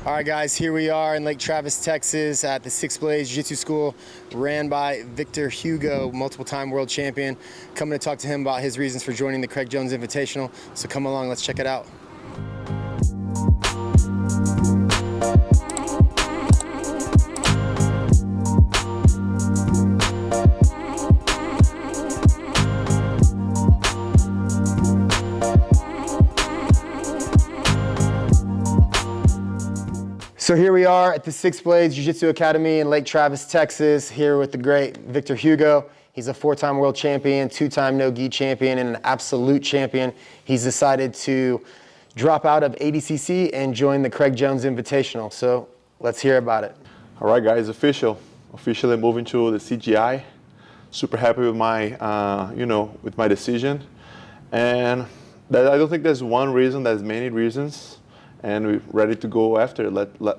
All right, guys, here we are in Lake Travis, Texas at the Blvd Jiu-Jitsu school ran by Victor Hugo, multiple-time world champion. Coming to talk to him about his reasons for joining the Craig Jones Invitational. So come along, let's check it out. So here we are at the Blvd Jiu-Jitsu Academy in Lake Travis, Texas, here with the great Victor Hugo. He's a 4-time world champion, 2-time no-gi champion, and an absolute champion. He's decided to drop out of ADCC and join the Craig Jones Invitational. So let's hear about it. All right, guys, officially moving to the CGI. Super happy with my, with my decision. And I don't think there's one reason, there's many reasons. And we're ready to go after,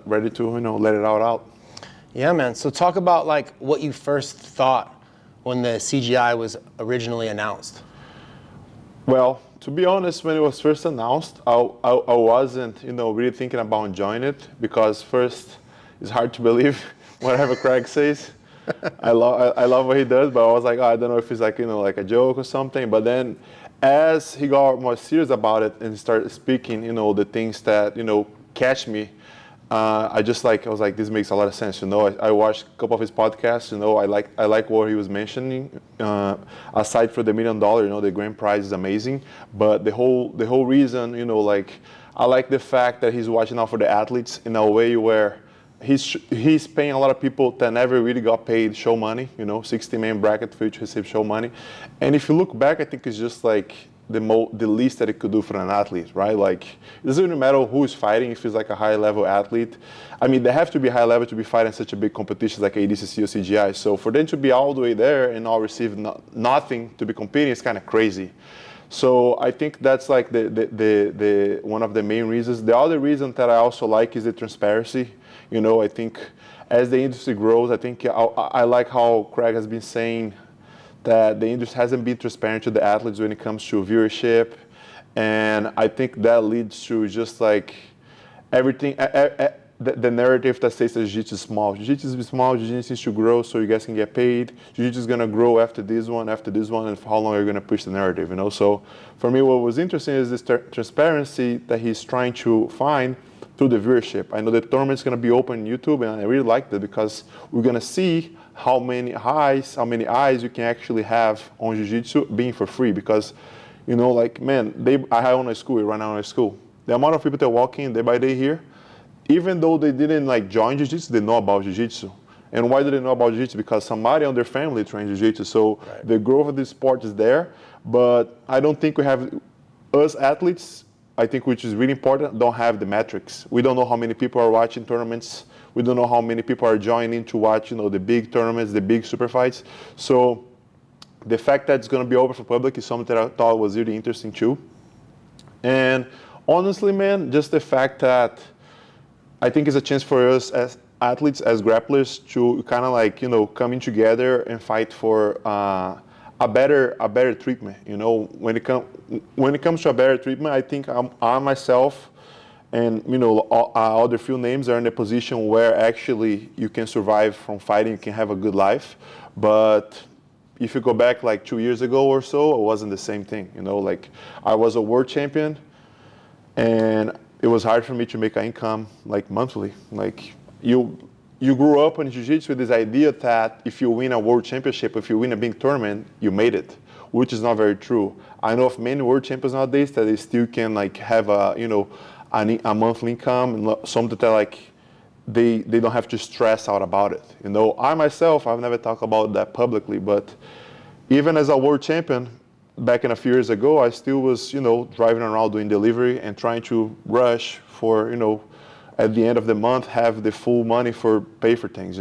ready to let it out. Yeah, man. So talk about like what you first thought when the CGI was originally announced. Well, to be honest, when it was first announced, I wasn't really thinking about joining it, because first it's hard to believe whatever Craig says. I love what he does, but I was like, I don't know if it's like like a joke or something. But then, as he got more serious about it and started speaking, the things that catch me, I was like, this makes a lot of sense. I watched a couple of his podcasts. I like what he was mentioning. Aside from the $1 million, the grand prize is amazing. But the whole reason, I like the fact that he's watching out for the athletes in a way where he's paying a lot of people that never really got paid show money, 60-man bracket for you to receive show money. And if you look back, I think it's just like the least that it could do for an athlete, right? Like, it doesn't really matter who is fighting if he's like a high-level athlete. I mean, they have to be high level to be fighting such a big competition like ADCC or CGI. So for them to be all the way there and all receive nothing to be competing is kind of crazy. So I think that's like the one of the main reasons. The other reason that I also like is the transparency. I think as the industry grows, I think I like how Craig has been saying that the industry hasn't been transparent to the athletes when it comes to viewership. And I think that leads to just like everything, the narrative that says that Jiu-Jitsu is small. Jiu-Jitsu is small, Jiu-Jitsu needs to grow so you guys can get paid. Jiu-Jitsu is going to grow after this one, and for how long are you going to push the narrative, So for me, what was interesting is this transparency that he's trying to find through the viewership. I know the tournament's going to be open on YouTube, and I really like that because we're going to see how many eyes you can actually have on Jiu-Jitsu being for free. Because, I own a school, we run out of school. The amount of people that walk in day by day here, even though they didn't join Jiu-Jitsu, they know about Jiu-Jitsu. And why do they know about Jiu-Jitsu? Because somebody on their family trains Jiu-Jitsu. So right. The growth of this sport is there, but I don't think we have, us athletes, I think, which is really important, don't have the metrics. We don't know how many people are watching tournaments. We don't know how many people are joining to watch, the big tournaments, the big super fights. So the fact that it's going to be open for public is something that I thought was really interesting too. And honestly, man, just the fact that I think it's a chance for us as athletes, as grapplers, to kind of coming together and fight for a better treatment. When it comes to a better treatment, I think I myself and other few names are in a position where actually you can survive from fighting, you can have a good life. But if you go back like 2 years ago or so, it wasn't the same thing. I was a world champion, and it was hard for me to make an income like monthly. Like you grew up in Jiu-Jitsu with this idea that if you win a world championship, if you win a big tournament, you made it, which is not very true. I know of many world champions nowadays that they still can have a monthly income, and something that they don't have to stress out about it. I myself, I've never talked about that publicly, but even as a world champion, back in a few years ago, I still was, driving around doing delivery and trying to rush for, at the end of the month, have the full money for pay for things,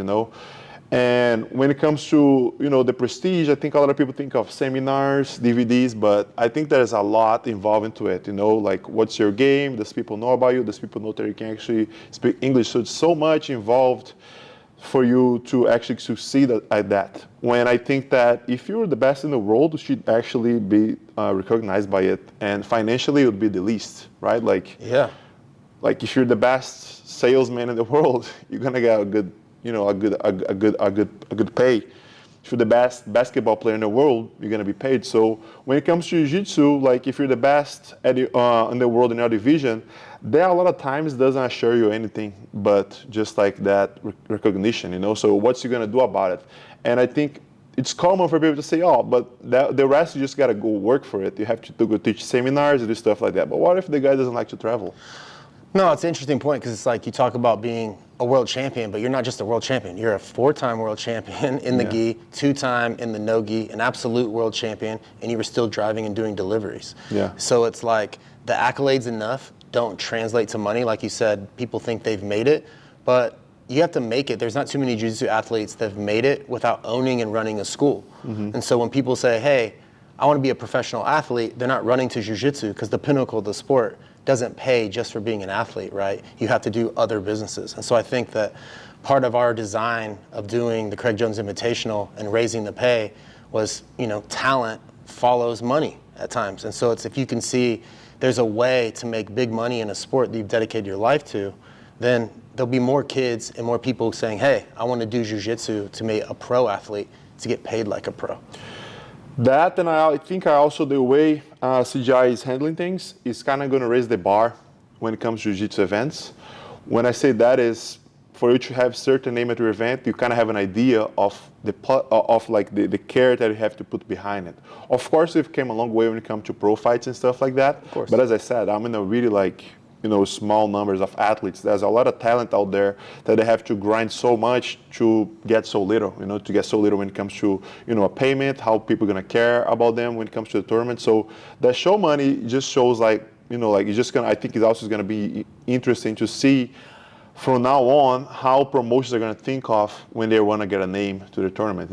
And when it comes to, the prestige, I think a lot of people think of seminars, DVDs, but I think there's a lot involved into it, like what's your game? Does people know about you? Does people know that you can actually speak English? So it's so much involved for you to actually succeed at that. When I think that if you're the best in the world, you should actually be recognized by it. And financially, it would be the least, right? Yeah. like if you're the best salesman in the world, you're gonna get a good, a good pay. If you're the best basketball player in the world, you're gonna be paid. So when it comes to jiu-jitsu, like if you're the best in the world in your division, there a lot of times doesn't assure you anything but just like that recognition. So what's you gonna do about it? And I think it's common for people to say, oh, but the rest you just gotta go work for it. You have to go teach seminars and do stuff like that. But what if the guy doesn't like to travel? No, it's an interesting point because it's like you talk about being a world champion, but you're not just a world champion. You're a 4-time world champion in the gi, 2-time in the no gi, an absolute world champion, and you were still driving and doing deliveries. Yeah. So it's like the accolades enough don't translate to money. Like you said, people think they've made it, but you have to make it. There's not too many jiu-jitsu athletes that have made it without owning and running a school. And so when people say, hey, I want to be a professional athlete, they're not running to jiu-jitsu because the pinnacle of the sport doesn't pay just for being an athlete, right? You have to do other businesses. And so I think that part of our design of doing the Craig Jones Invitational and raising the pay was, talent follows money at times. And so it's if you can see there's a way to make big money in a sport that you've dedicated your life to, then there'll be more kids and more people saying, hey, I want to do jiu-jitsu to be a pro athlete to get paid like a pro. That, and I think also the way CGI is handling things is kind of going to raise the bar when it comes to jiu-jitsu events. When I say that is, for you to have certain name at your event, you kind of have an idea of the care that you have to put behind it. Of course, we've came a long way when it comes to pro fights and stuff like that. Of course. But as I said, I'm in a really small numbers of athletes. There's a lot of talent out there that they have to grind so much to get so little, to get so little when it comes to, a payment, how people are going to care about them when it comes to the tournament. So the show money just shows I think it's also going to be interesting to see from now on how promotions are going to think of when they want to get a name to the tournament.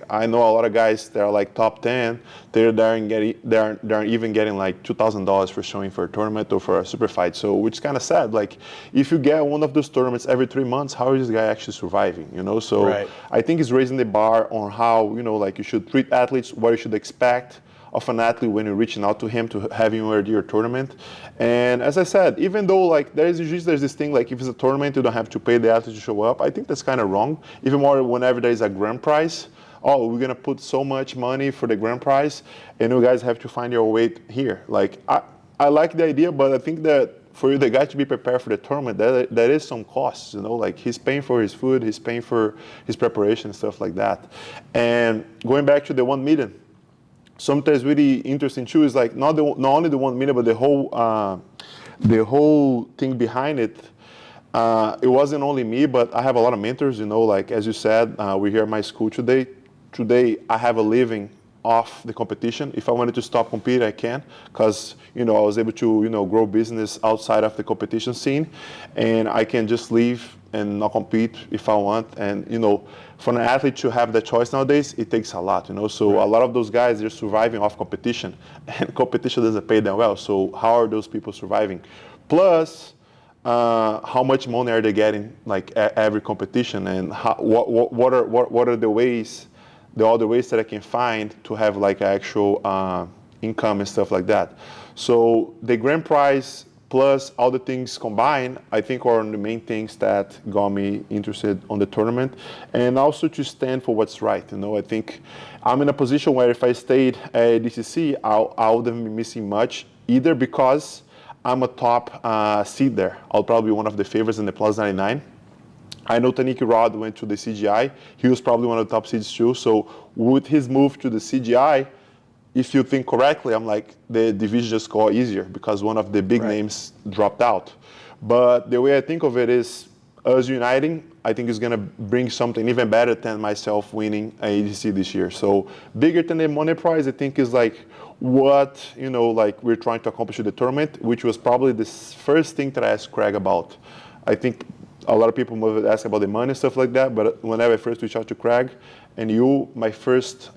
I know a lot of guys that are like top 10, they're even getting like $2,000 for showing for a tournament or for a super fight. So which is kind of sad. Like if you get one of those tournaments every 3 months, how is this guy actually surviving? So Right. I think it's raising the bar on how you should treat athletes, what you should expect of an athlete when you're reaching out to him to have him at your tournament. And as I said, even though there's this thing if it's a tournament you don't have to pay the athlete to show up, I think that's kind of wrong. Even more whenever there's a grand prize, we're gonna put so much money for the grand prize and you guys have to find your way here. I like the idea, but I think that for you, the guy to be prepared for the tournament, that is some costs, he's paying for his food, he's paying for his preparation, stuff like that. And going back to the 1 million, sometimes really interesting too is not only the 1 million, but the whole thing behind it. It wasn't only me, but I have a lot of mentors. As you said, we're here at my school today. Today I have a living off the competition. If I wanted to stop competing, I can, because I was able to grow business outside of the competition scene, and I can just leave and not compete if I want. And for an athlete to have that choice nowadays, it takes a lot. So right. A lot of those guys, they're surviving off competition, and competition doesn't pay them well. So how are those people surviving? Plus, how much money are they getting at every competition, and what are the ways? The other ways that I can find to have actual income and stuff like that. So the grand prize plus all the things combined, I think are the main things that got me interested on the tournament, and also to stand for what's right. I think I'm in a position where if I stayed at ADCC, I wouldn't be missing much either, because I'm a top seed there. I'll probably be one of the favorites in the plus 99. I know Taniki Rod went to the CGI. He was probably one of the top seeds too. So with his move to the CGI, if you think correctly, the division just got easier because one of the big Right. names dropped out. But the way I think of it is us uniting, I think is going to bring something even better than myself winning ADC this year. So bigger than the money prize, I think is what, we're trying to accomplish with the tournament, which was probably the first thing that I asked Craig about. I think a lot of people would ask about the money and stuff like that, but whenever I first reached out to Craig and my first,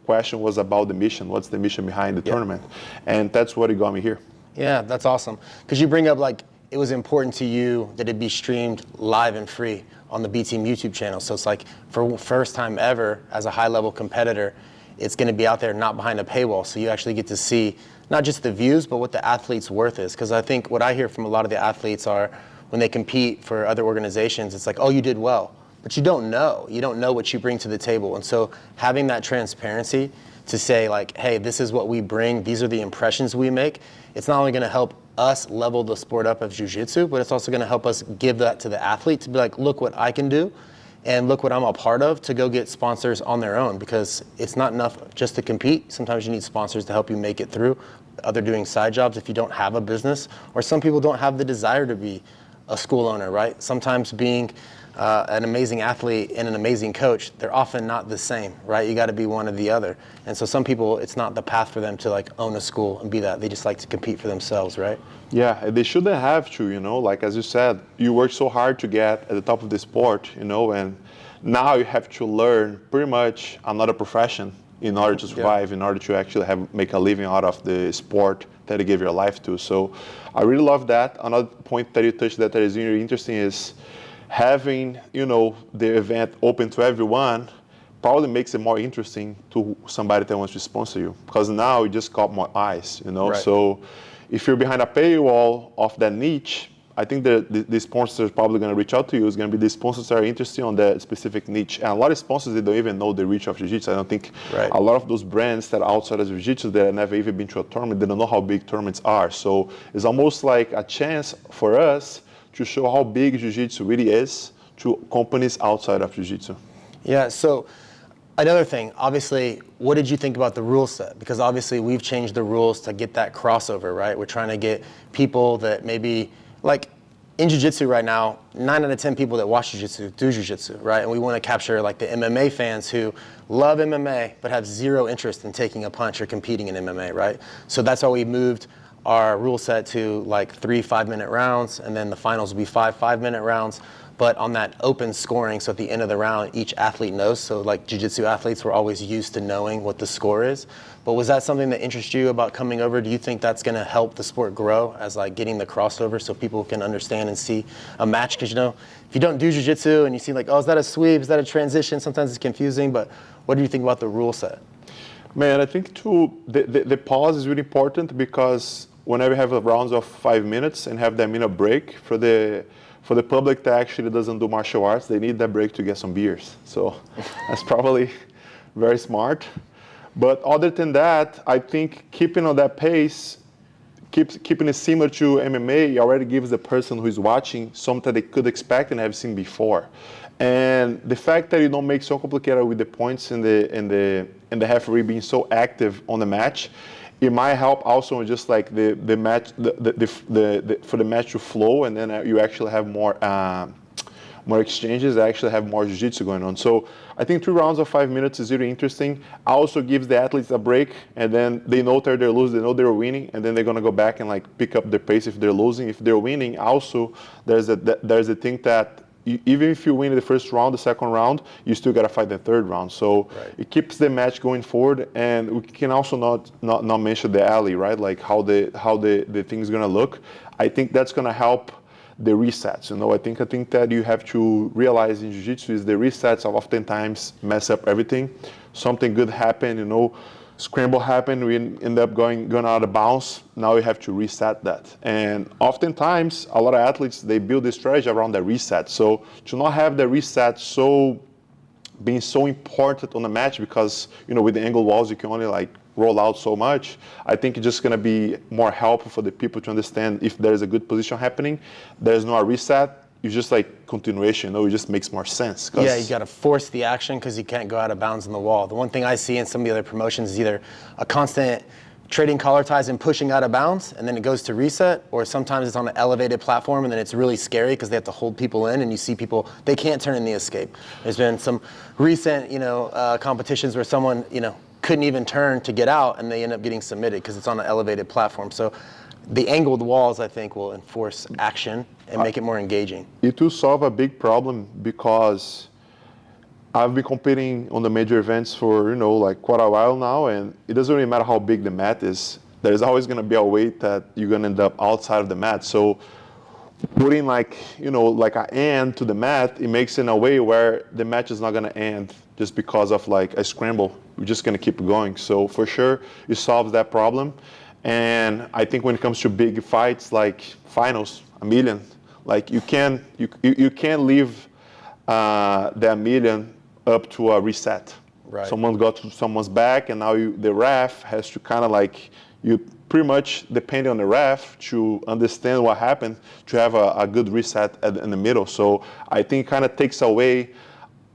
question was about the mission. What's the mission behind the tournament? And that's what got me here. Yeah, that's awesome. Because you bring up it was important to you that it be streamed live and free on the B Team YouTube channel. So it's for first time ever as a high level competitor, it's going to be out there not behind a paywall. So you actually get to see not just the views, but what the athlete's worth is. Because I think what I hear from a lot of the athletes are when they compete for other organizations, it's like, oh, you did well. But you don't know. You don't know what you bring to the table. And so having that transparency to say like, hey, this is what we bring, these are the impressions we make, it's not only going to help us level the sport up of jiu-jitsu, but it's also going to help us give that to the athlete to be like, look what I can do and look what I'm a part of, to go get sponsors on their own, because it's not enough just to compete. Sometimes you need sponsors to help you make it through. Other doing side jobs if you don't have a business, or some people don't have the desire to be a school owner, right? Sometimes being an amazing athlete and an amazing coach, they're often not the same, right? You got to be one or the other. And so some people, it's not the path for them to like own a school and be that. They just like to compete for themselves, right? Yeah, they shouldn't have to, you know, like as you said, you work so hard to get at the top of the sport, you know, and now you have to learn pretty much another profession in order to survive, in order to actually make a living out of the sport that you give your life to. So I really love that. Another point that you touched that is really interesting is having, you know, the event open to everyone probably makes it more interesting to somebody that wants to sponsor you, because now you just got more eyes, you know. Right. So if you're behind a paywall of that niche, I think the sponsors probably going to reach out to you is going to be the sponsors that are interested on that specific niche. And a lot of sponsors, they don't even know the reach of Jiu-Jitsu. I don't think a lot of those brands that are outside of Jiu-Jitsu that have never even been to a tournament, they don't know how big tournaments are. So it's almost like a chance for us to show how big Jiu-Jitsu really is to companies outside of Jiu-Jitsu. Yeah, so another thing, obviously, what did you think about the rule set? Because obviously we've changed the rules to get that crossover, right? We're trying to get people that maybe, like in Jiu-Jitsu right now, 9 out of 10 people that watch Jiu-Jitsu do Jiu-Jitsu, right? And we want to capture like the MMA fans who love MMA but have zero interest in taking a punch or competing in MMA, right? So that's why we moved our rule set to like 3 5-minute rounds, and then the finals will be 5 5-minute rounds. But on that open scoring, so at the end of the round, each athlete knows. So like Jiu-Jitsu athletes were always used to knowing what the score is. But was that something that interests you about coming over? Do you think that's going to help the sport grow as like getting the crossover so people can understand and see a match? Because, you know, if you don't do Jiu-Jitsu and you see like, oh, is that a sweep? Is that a transition? Sometimes it's confusing. But what do you think about the rule set? Man, I think too, the pause is really important, because whenever you have rounds of 5 minutes and have that minute break for the public that actually doesn't do martial arts, they need that break to get some beers. So that's probably very smart. But other than that, I think keeping on that pace, keeping it similar to MMA already gives the person who is watching something they could expect and have seen before. And the fact that you don't make so complicated with the points and the referee being so active on the match, it might help also just like the match, for the match to flow, and then you actually have more exchanges, actually have more jiu-jitsu going on. So I think 3 rounds of 5 minutes is really interesting. Also gives the athletes a break, and then they know that they're losing, they know they're winning, and then they're gonna go back and like pick up their pace if they're losing. If they're winning, also there's a thing that even if you win the first round, the second round, you still gotta fight the third round. So it keeps the match going forward, and we can also not mention the alley, right? Like how the thing's gonna look. I think that's gonna help the resets. You know, I think that you have to realize in Jiu-Jitsu is the resets oftentimes mess up everything. Something good happened, you know, scramble happened, we end up going out of bounds. Now we have to reset that. And oftentimes, a lot of athletes, they build this strategy around the reset. So to not have the reset being so important on the match, because, you know, with the angled walls, you can only like roll out so much. I think it's just going to be more helpful for the people to understand if there's a good position happening, there's no reset. It's just like continuation, you know, it just makes more sense. Yeah, you got to force the action because you can't go out of bounds on the wall. The one thing I see in some of the other promotions is either a constant trading collar ties and pushing out of bounds, and then it goes to reset, or sometimes it's on an elevated platform, and then it's really scary because they have to hold people in, and you see people, they can't turn in the escape. There's been some recent, competitions where someone, couldn't even turn to get out, and they end up getting submitted because it's on an elevated platform. So the angled walls, I think, will enforce action and make it more engaging. It will solve a big problem, because I've been competing on the major events for, like quite a while now, and it doesn't really matter how big the mat is. There's always going to be a weight that you're going to end up outside of the mat. So putting like an end to the mat, it makes it in a way where the match is not going to end just because of like a scramble. We're just going to keep going. So for sure, it solves that problem. And I think when it comes to big fights like finals, a million, like you can't leave that million up to a reset. Right. Someone got to someone's back, and now the ref has to kind of like, you pretty much depending on the ref to understand what happened to have a good reset in the middle. So I think it kind of takes away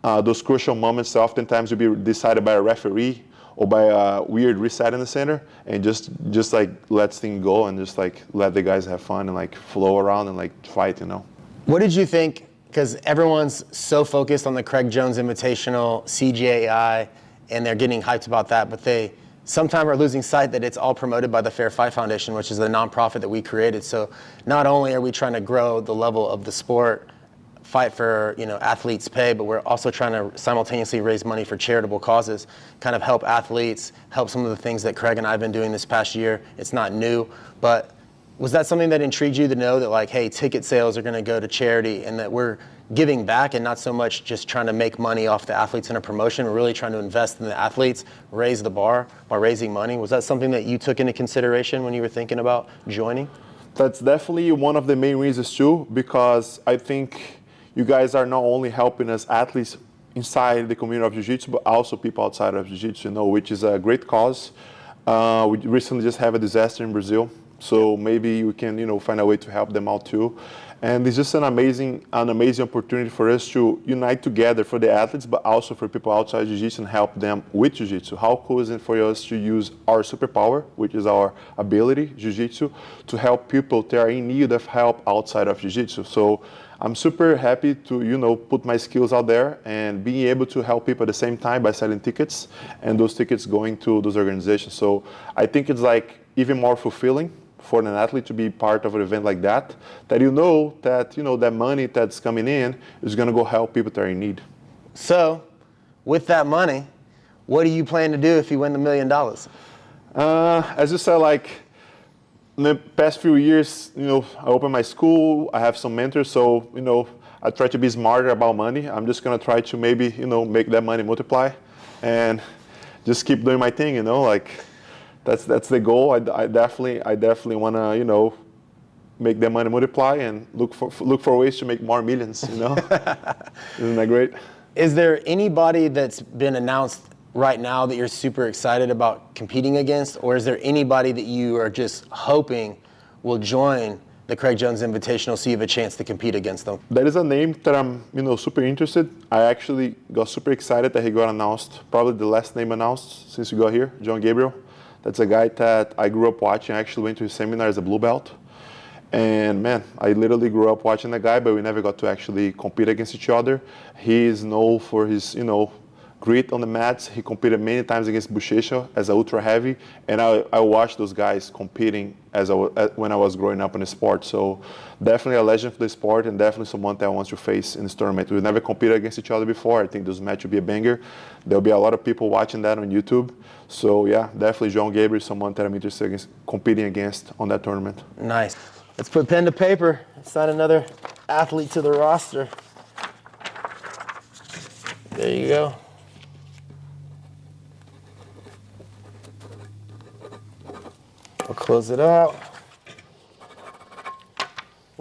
those crucial moments that oftentimes will be decided by a referee or by a weird reset in the center, and just like lets things go and just like let the guys have fun and like flow around and like fight, you know. What did you think? Because everyone's so focused on the Craig Jones Invitational, CJI, and they're getting hyped about that, but they sometimes are losing sight that it's all promoted by the Fair Fight Foundation, which is the nonprofit that we created. So not only are we trying to grow the level of the sport, fight for, you know, athletes' pay, but we're also trying to simultaneously raise money for charitable causes, kind of help athletes, help some of the things that Craig and I have been doing this past year. It's not new, but was that something that intrigued you to know that, like, hey, ticket sales are going to go to charity and that we're giving back and not so much just trying to make money off the athletes in a promotion? We're really trying to invest in the athletes, raise the bar by raising money. Was that something that you took into consideration when you were thinking about joining? That's definitely one of the main reasons too, because I think you guys are not only helping us athletes inside the community of Jiu-Jitsu, but also people outside of Jiu-Jitsu, you know, which is a great cause. We recently just had a disaster in Brazil, so maybe we can, you know, find a way to help them out too. And it's just an amazing opportunity for us to unite together for the athletes, but also for people outside Jiu-Jitsu and help them with Jiu-Jitsu. How cool is it for us to use our superpower, which is our ability, Jiu-Jitsu, to help people that are in need of help outside of Jiu-Jitsu? So I'm super happy to, you know, put my skills out there and being able to help people at the same time by selling tickets and those tickets going to those organizations. So I think it's like even more fulfilling for an athlete to be part of an event like that, that you know that money that's coming in is going to go help people that are in need. So, with that money, what do you plan to do if you win the $1 million? As you said, like in the past few years, you know, I opened my school, I have some mentors, so, you know, I try to be smarter about money. I'm just going to try to maybe, you know, make that money multiply and just keep doing my thing, you know, like that's the goal. I definitely want to, you know, make that money multiply and look for ways to make more millions, you know. Isn't that great? Is there anybody that's been announced right now that you're super excited about competing against, or is there anybody that you are just hoping will join the Craig Jones Invitational so you have a chance to compete against them? There is a name that I'm, you know, super interested. I actually got super excited that he got announced, probably the last name announced since we got here, John Gabriel. That's a guy that I grew up watching. I actually went to his seminar as a blue belt. And man, I literally grew up watching the guy, but we never got to actually compete against each other. He is known for his, you know, grit on the mats. He competed many times against Buchecha as an ultra heavy. And I watched those guys competing when I was growing up in the sport. So definitely a legend for the sport and definitely someone that I want to face in this tournament. We never competed against each other before. I think this match will be a banger. There'll be a lot of people watching that on YouTube. So yeah, definitely João Gabriel is someone that I'm interested in competing against on that tournament. Nice. Let's put pen to paper. Sign another athlete to the roster. There you go. We'll close it out.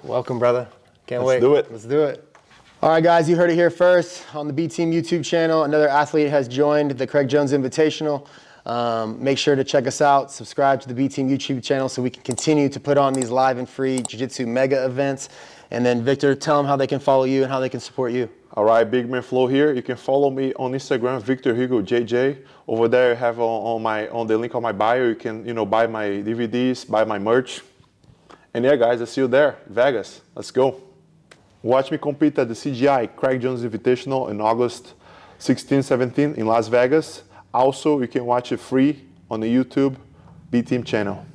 Welcome, brother. Can't wait. Let's do it. Let's do it. All right, guys, you heard it here first on the B Team YouTube channel. Another athlete has joined the Craig Jones Invitational. Make sure to check us out. Subscribe to the B Team YouTube channel so we can continue to put on these live and free Jiu-Jitsu mega events. And then, Victor, tell them how they can follow you and how they can support you. All right, Big Man Flow here. You can follow me on Instagram, Victor Hugo JJ. Over there, I have on the link on my bio. You can, you know, buy my DVDs, buy my merch. And yeah, guys, I see you there, Vegas. Let's go. Watch me compete at the CGI Craig Jones Invitational in August 16, 17 in Las Vegas. Also, you can watch it free on the YouTube B Team channel.